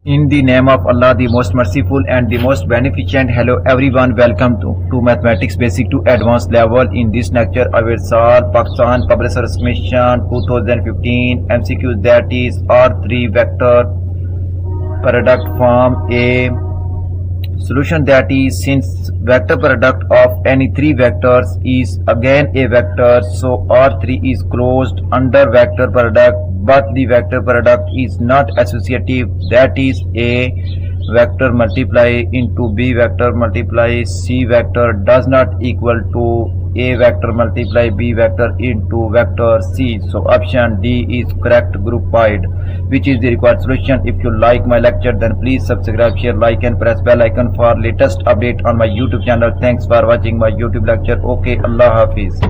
In the name of Allah, the most merciful and the most beneficent. Hello everyone, welcome to Mathematics Basic to Advanced level. In this lecture, I will solve Pakistan Public Service Commission 2015 MCQs, that is R3 vector product form A. Solution, that is, since vector product of any three vectors is again a vector, so R3 is closed under vector product, but the vector product is not associative, that is, A vector multiply into B vector multiply C vector does not equal to A vector multiply B vector into vector C. So option D is correct group wide, which is the required solution. If you like my lecture, then please subscribe, share, like and press bell icon for latest update on my YouTube channel. Thanks for watching my YouTube lecture. Okay, Allah Hafiz.